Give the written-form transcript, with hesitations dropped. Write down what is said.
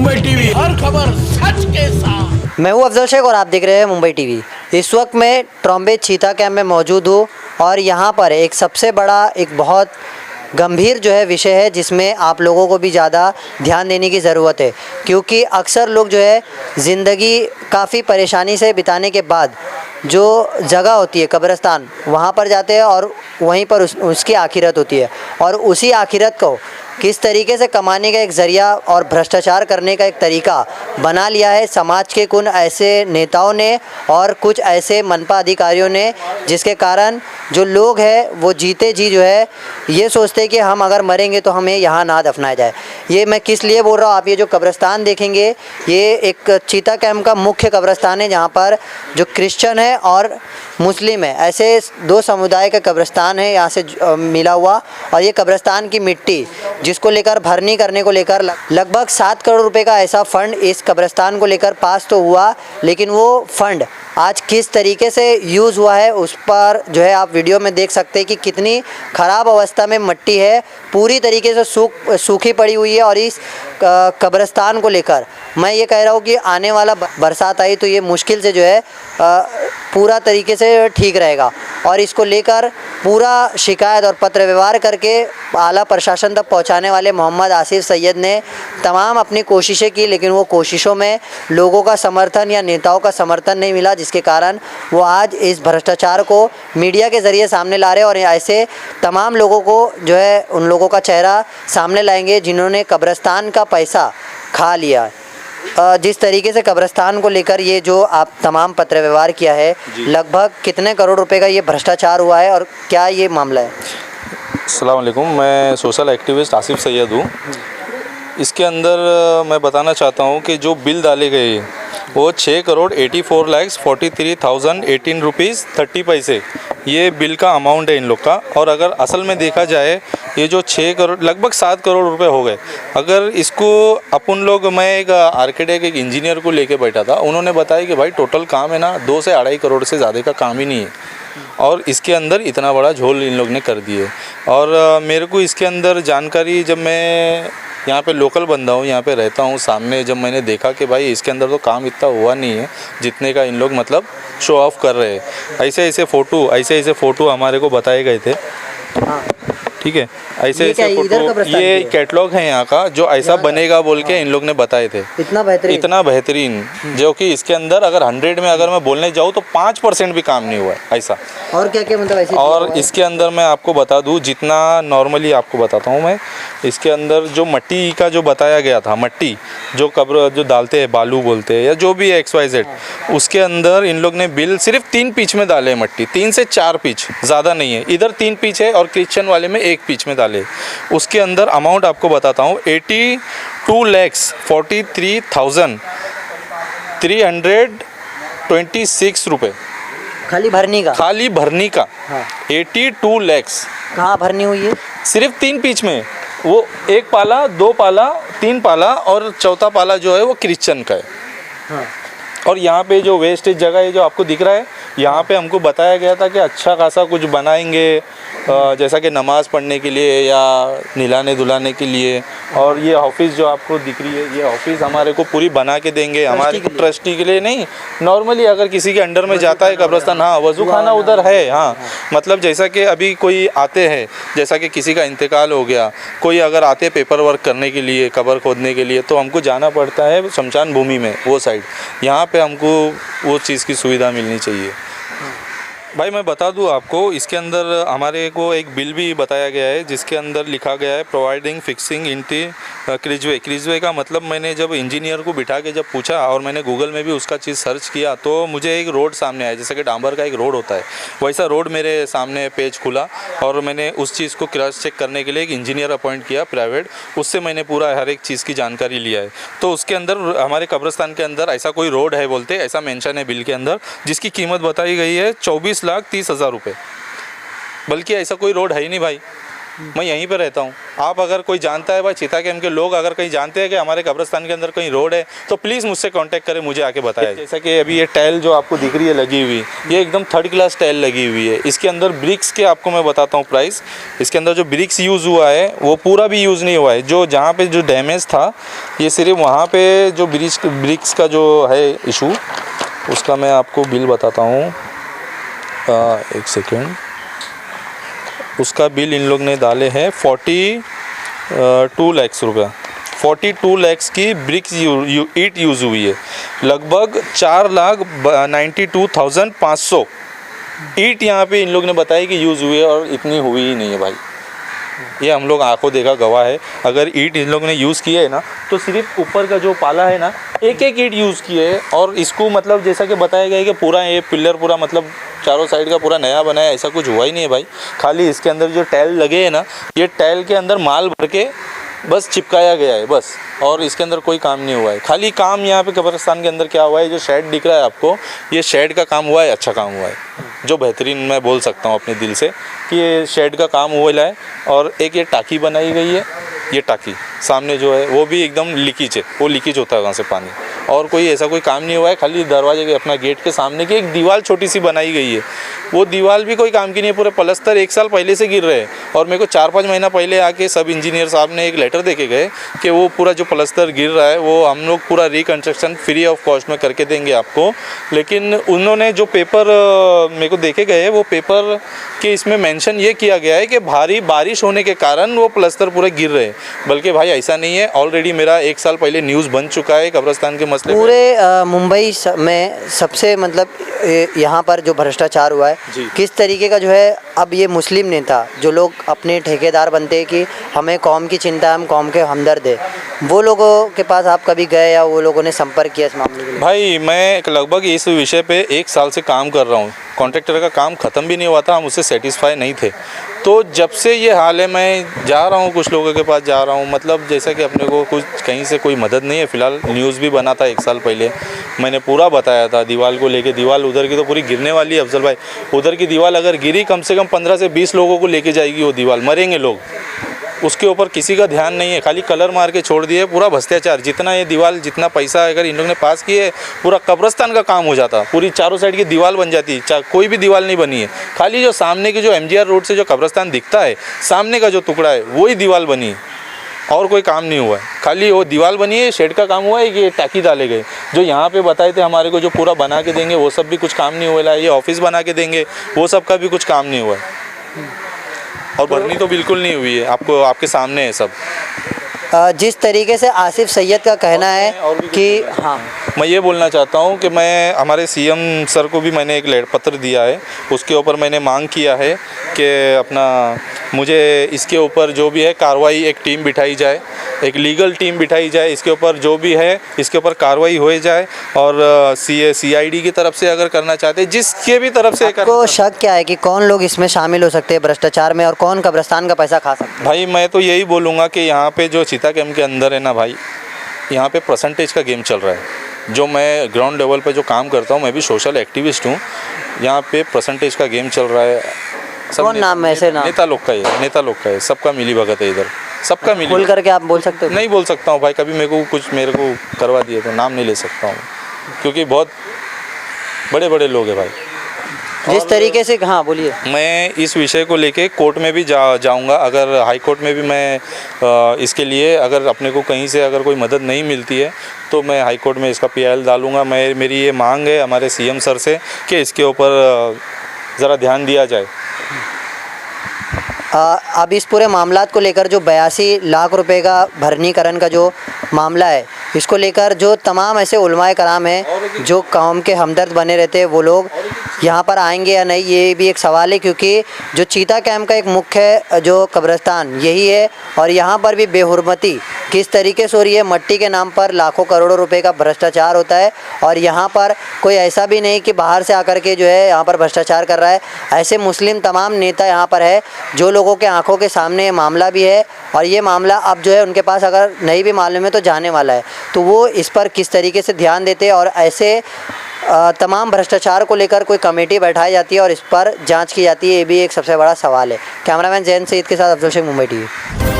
Mumbai TV, हर खबर सच के साथ। मैं हूं अफजल शेख और आप देख रहे हैं मुंबई टीवी। इस वक्त मैं ट्रॉम्बे चीता कैंप में मौजूद हूं और यहां पर एक सबसे बड़ा एक बहुत गंभीर जो है विषय है जिसमें आप लोगों को भी ज़्यादा ध्यान देने की ज़रूरत है, क्योंकि अक्सर लोग जो है ज़िंदगी काफ़ी परेशानी से बिताने के बाद जो जगह होती है कब्रिस्तान, वहाँ पर जाते हैं और वहीं पर उसकी आखिरत होती है। और उसी आखिरत को किस तरीके से कमाने का एक ज़रिया और भ्रष्टाचार करने का एक तरीका बना लिया है समाज के कुछ ऐसे नेताओं ने और कुछ ऐसे मनपा अधिकारियों ने, जिसके कारण जो लोग हैं वो जीते जी जो है ये सोचते हैं कि हम अगर मरेंगे तो हमें यहाँ ना दफनाया जाए। ये मैं किस लिए बोल रहा हूँ, आप ये जो कब्रिस्तान देखेंगे ये एक चीता कैंप का मुख्य कब्रिस्तान है, जहाँ पर जो क्रिश्चियन है और मुस्लिम है, ऐसे दो समुदाय का कब्रिस्तान है यहाँ से मिला हुआ। और ये कब्रिस्तान की मिट्टी जिसको लेकर भरनी करने को लेकर लगभग 7 करोड़ रुपए का ऐसा फ़ंड इस कब्रिस्तान को लेकर पास तो हुआ, लेकिन वो फ़ंड आज किस तरीके से यूज़ हुआ है उस पर जो है आप वीडियो में देख सकते हैं कि कितनी ख़राब अवस्था में मिट्टी है, पूरी तरीके से सूखी पड़ी हुई है। और इस कब्रिस्तान को लेकर मैं ये कह रहा हूँ कि आने वाला बरसात आई तो ये मुश्किल से जो है पूरा तरीके से ठीक रहेगा। और इसको लेकर पूरा शिकायत और पत्र व्यवहार करके आला प्रशासन तक पहुंचाने वाले मोहम्मद आसिफ सैयद ने तमाम अपनी कोशिशें की, लेकिन वो कोशिशों में लोगों का समर्थन या नेताओं का समर्थन नहीं मिला, जिसके कारण वो आज इस भ्रष्टाचार को मीडिया के ज़रिए सामने ला रहे हैं। और ऐसे तमाम लोगों को जो है उन लोगों का चेहरा सामने लाएंगे जिन्होंने कब्रिस्तान का पैसा खा लिया है। जिस तरीके से कब्रिस्तान को लेकर ये जो आप तमाम पत्र व्यवहार किया है, लगभग कितने करोड़ रुपए का ये भ्रष्टाचार हुआ है और क्या ये मामला है? अस्सलाम वालेकुम, मैं सोशल एक्टिविस्ट आसिफ सैयद हूँ। इसके अंदर मैं बताना चाहता हूँ कि जो बिल डाले गए वो 6,84,43,018 रुपीज़ 30 पैसे ये बिल का अमाउंट है इन लोग का। और अगर असल में देखा जाए ये जो 6 करोड़ लगभग 7 करोड़ रुपए हो गए। अगर इसको अपन लोग, मैं एक आर्किटेक्ट एक इंजीनियर को लेके बैठा था, उन्होंने बताया कि भाई टोटल काम है ना 2 से 2.5 करोड़ से ज़्यादा का काम ही नहीं है और इसके अंदर इतना बड़ा झोल इन लोग ने कर दिए। और मेरे को इसके अंदर जानकारी, जब मैं यहाँ पे लोकल बंदा हूँ, यहाँ पे रहता हूँ, सामने जब मैंने देखा कि भाई इसके अंदर तो काम इतना हुआ नहीं है जितने का इन लोग मतलब शो ऑफ कर रहे हैं। ऐसे ऐसे फ़ोटो हमारे को बताए गए थे। ठीक है, ऐसे फोटो, ये कैटलॉग है यहाँ का जो ऐसा बनेगा बोल के इन लोग ने बताए थे। इतना बेहतरीन जो कि इसके अंदर अगर 100 में अगर मैं बोलने जाऊँ तो 5% भी काम नहीं हुआ है ऐसा। और क्या क्या मतलब ऐसे? और इसके अंदर मैं आपको बता दूँ, जितना नॉर्मली आपको बताता हूँ मैं, इसके अंदर जो मिट्टी का जो बताया गया था, मिट्टी जो कब्र जो डालते हैं, बालू बोलते हैं या जो भी है XYZ, उसके अंदर इन लोग ने बिल सिर्फ 3 पीच में डाले हैं मिट्टी, 3 से 4 पीच, ज़्यादा नहीं है। इधर 3 पीच है और क्रिश्चियन वाले में 1 पीच में डाले। उसके अंदर अमाउंट आपको बताता हूँ, 82,43,326 रुपये खाली भरनी का। हाँ। 82 लाख कहाँ भरनी हुई है? सिर्फ 3 पीच में, वो 1 पाला, 2 पाला, 3 पाला और चौथा पाला जो है वो क्रिश्चियन का है। हाँ। और यहाँ पे जो वेस्टेज जगह है जो आपको दिख रहा है, यहाँ पे हमको बताया गया था कि अच्छा खासा कुछ बनाएंगे, जैसा कि नमाज़ पढ़ने के लिए या नहलाने धुलाने के लिए। और ये ऑफिस जो आपको दिख रही है, ये ऑफिस हमारे को पूरी बना के देंगे, हमारे ट्रस्टी के लिए नहीं, नॉर्मली अगर किसी के अंडर में जाता है कब्रिस्तान, हाँ वज़ू खाना उधर है। हाँ, मतलब जैसा कि अभी कोई आते हैं, जैसा कि किसी का इंतकाल हो गया, कोई अगर आते पेपर वर्क करने के लिए, कब्र खोदने के लिए, तो हमको जाना पड़ता है शमशान भूमि में, वो साइड। यहाँ पे हमको वो चीज़ की सुविधा मिलनी चाहिए। भाई मैं बता दूं आपको, इसके अंदर हमारे को एक बिल भी बताया गया है जिसके अंदर लिखा गया है प्रोवाइडिंग फिक्सिंग इंटी क्रिजवे का मतलब, मैंने जब इंजीनियर को बिठा के जब पूछा और मैंने गूगल में भी उसका चीज़ सर्च किया तो मुझे एक रोड सामने आया, जैसे कि डांबर का एक रोड होता है वैसा रोड मेरे सामने पेज खुला। और मैंने उस चीज़ को क्रॉस चेक करने के लिए एक इंजीनियर अपॉइंट किया प्राइवेट, उससे मैंने पूरा हर एक चीज़ की जानकारी लिया है। तो उसके अंदर हमारे कब्रिस्तान के अंदर ऐसा कोई रोड है बोलते, ऐसा मेंशन है बिल के अंदर, जिसकी कीमत बताई गई है 24,30,000 रुपये। बल्कि ऐसा कोई रोड है ही नहीं भाई, मैं यहीं पे रहता हूँ। आप अगर कोई जानता है भाई चीता कैंप के लोग अगर कहीं जानते हैं कि हमारे कब्रिस्तान के अंदर कहीं रोड है तो प्लीज़ मुझसे कांटेक्ट करें, मुझे आके बताएं। जैसा कि अभी ये टाइल जो आपको दिख रही है लगी हुई, ये एकदम 3rd क्लास टाइल लगी हुई है। इसके अंदर ब्रिक्स के आपको मैं बताता हूँ प्राइस। इसके अंदर जो ब्रिक्स यूज़ हुआ है वो पूरा भी यूज़ नहीं हुआ है। जो जहाँ पे जो डैमेज था ये सिर्फ वहाँ पे जो ब्रिक्स का जो है इशू, उसका मैं आपको बिल बताता हूँ, एक सेकेंड। उसका बिल इन लोग ने डाले हैं 42 लाख रुपया। 42 लाख की ब्रिक्स ईट यूज़ हुई है। लगभग 4,92,500 ईट यहाँ पे इन लोग ने बताया कि यूज़ हुई है, और इतनी हुई ही नहीं है भाई। ये हम लोग आंखों देखा गवाह है। अगर ईट इन लोग ने यूज़ किए है ना तो सिर्फ ऊपर का जो पाला है ना, एक ईट यूज़ किए है। और इसको मतलब जैसा कि बताया गया है कि पूरा ये पिलर पूरा मतलब चारों साइड का पूरा नया बना है, ऐसा कुछ हुआ ही नहीं है भाई। खाली इसके अंदर जो टाइल लगे हैं ना, ये टाइल के अंदर माल भर के बस चिपकाया गया है बस, और इसके अंदर कोई काम नहीं हुआ है। खाली काम यहाँ पे कब्रिस्तान के अंदर क्या हुआ है, जो शेड दिख रहा है आपको, ये शेड का काम हुआ है, अच्छा काम हुआ है, जो बेहतरीन मैं बोल सकता हूँ अपने दिल से कि ये शेड का काम हुआ है। और एक ये टाकी बनाई गई है, ये टाकी सामने जो है वो भी एकदम लीकेज है, वो लीकेज होता है वहाँ से पानी, और कोई ऐसा कोई काम नहीं हुआ है। खाली दरवाजे के अपना गेट के सामने की एक दीवार छोटी सी बनाई गई है, वो दीवार भी कोई काम की नहीं है। पूरे प्लस्तर 1 साल पहले से गिर रहे हैं, और मेरे को 4-5 महीना पहले आके सब इंजीनियर साहब ने एक लेटर दे के गए कि वो पूरा जो प्लस्तर गिर रहा है वो हम लोग पूरा रिकन्स्ट्रक्शन फ्री ऑफ कॉस्ट में करके देंगे आपको। लेकिन उन्होंने जो पेपर मेरे को देखे गए, वो पेपर के इसमें मेंशन ये किया गया है कि भारी बारिश होने के कारण वो प्लस्तर पूरे गिर रहे हैं। बल्कि भाई ऐसा नहीं है, ऑलरेडी मेरा 1 साल पहले न्यूज़ बन चुका है कब्रिस्तान के मसले पूरे मुंबई में सबसे मतलब यहाँ पर जो भ्रष्टाचार हुआ है, किस तरीके का जो है, अब ये मुस्लिम नेता जो लोग अपने ठेकेदार बनते हैं कि हमें कौम की चिंता है, हम कौम के हमदर्द है, वो लोगों के पास आप कभी गए या वो लोगों ने संपर्क किया इस मामले के लिए? भाई मैं लगभग इस विषय पे 1 साल से काम कर रहा हूँ। कॉन्ट्रैक्टर का काम ख़त्म भी नहीं हुआ था, हम उससे सेटिस्फाई नहीं थे। तो जब से ये हाल है, मैं जा रहा हूँ कुछ लोगों के पास जा रहा हूँ, मतलब जैसा कि अपने को कुछ कहीं से कोई मदद नहीं है। फ़िलहाल न्यूज़ भी बना था 1 साल पहले, मैंने पूरा बताया था दीवार को लेके। दीवार उधर की तो पूरी गिरने वाली है अफजल भाई। उधर की दीवार अगर गिरी, कम से कम 15 से 20 लोगों को लेके जाएगी वो दीवार, मरेंगे लोग। उसके ऊपर किसी का ध्यान नहीं है, खाली कलर मार के छोड़ दिए। पूरा भ्रष्टाचार, जितना ये दीवार, जितना पैसा अगर इन लोगों ने पास किए, पूरा कब्रिस्तान का काम हो जाता, पूरी चारों साइड की दीवार बन जाती। कोई भी दीवार नहीं बनी है, खाली जो सामने की जो MGR रोड से जो कब्रिस्तान दिखता है, सामने का जो टुकड़ा है वही दीवार बनी है, और कोई काम नहीं हुआ है। खाली वो दीवार बनी है, शेड का काम हुआ है, कि टाकी डाले गए। जो यहाँ पे बताए थे हमारे को जो पूरा बना के देंगे, वो सब भी कुछ काम नहीं हुआ है। ये ऑफिस बना के देंगे, वो सब का भी कुछ काम नहीं हुआ है। और भरनी तो बिल्कुल नहीं हुई है, आपको आपके सामने है सब। जिस तरीके से आसिफ सैयद का कहना है कि हाँ, मैं ये बोलना चाहता हूँ कि मैं हमारे CM सर को भी मैंने एक पत्र दिया है, उसके ऊपर मैंने मांग किया है कि अपना मुझे इसके ऊपर जो भी है कार्रवाई, एक टीम बिठाई जाए, एक लीगल टीम बिठाई जाए, इसके ऊपर जो भी है इसके ऊपर कार्रवाई हो जाए। और CID की तरफ से अगर करना चाहते हैं, जिसके भी तरफ से आपको शक क्या है कि कौन लोग इसमें शामिल हो सकते हैं भ्रष्टाचार में, और कौन कब्रिस्तान का पैसा खा सकता है? भाई मैं तो यही बोलूँगा कि यहाँ पे जो चीता कैंप के अंदर है ना भाई, यहाँ पे परसेंटेज का गेम चल रहा है। जो मैं ग्राउंड लेवल पे जो काम करता हूँ, मैं भी सोशल एक्टिविस्ट हूँ, यहाँ पे परसेंटेज का गेम चल रहा है। कौन नाम है ऐसे? नाम नेता लोग का है, नेता लोग का है, सबका मिली भगत है इधर, सबका मिली। बोल करके आप बोल सकते हो? नहीं बोल सकता हूँ भाई, कभी मेरे को करवा दिए तो नाम नहीं ले सकता हूँ, क्योंकि बहुत बड़े बड़े लोग हैं भाई। जिस तरीके से, हाँ बोलिए। मैं इस विषय को लेके कोर्ट में भी जाऊंगा। अगर हाई कोर्ट में भी मैं इसके लिए, अगर अपने को कहीं से अगर कोई मदद नहीं मिलती है तो मैं हाई कोर्ट में इसका PIL डालूंगा। मेरी ये मांग है हमारे CM सर से कि इसके ऊपर ज़रा ध्यान दिया जाए। अब इस पूरे मामलात को लेकर जो 82 लाख रुपए का भरणीकरण का जो मामला है, इसको लेकर जो तमाम ऐसे उलमाए कराम हैं जो कौम के हमदर्द बने रहते हैं, वो लोग यहाँ पर आएंगे या नहीं, ये भी एक सवाल है। क्योंकि जो चीता कैंप का एक मुख्य जो कब्रिस्तान यही है, और यहाँ पर भी बेहुरमती किस तरीके से हो रही है। मट्टी के नाम पर लाखों करोड़ों रुपए का भ्रष्टाचार होता है और यहाँ पर कोई ऐसा भी नहीं कि बाहर से आकर के जो है यहाँ पर भ्रष्टाचार कर रहा है। ऐसे मुस्लिम तमाम नेता यहाँ पर है जो लोगों के आंखों के सामने ये मामला भी है और ये मामला अब जो है उनके पास अगर नहीं भी मालूम है तो जाने वाला है, तो वो इस पर किस तरीके से ध्यान देते हैं और ऐसे तमाम भ्रष्टाचार को लेकर कोई कमेटी बैठाई जाती है और इस पर जांच की जाती है, ये भी एक सबसे बड़ा सवाल है। कैमरामैन जैन सईद के साथ अफजल शेख, मुंबई टीवी।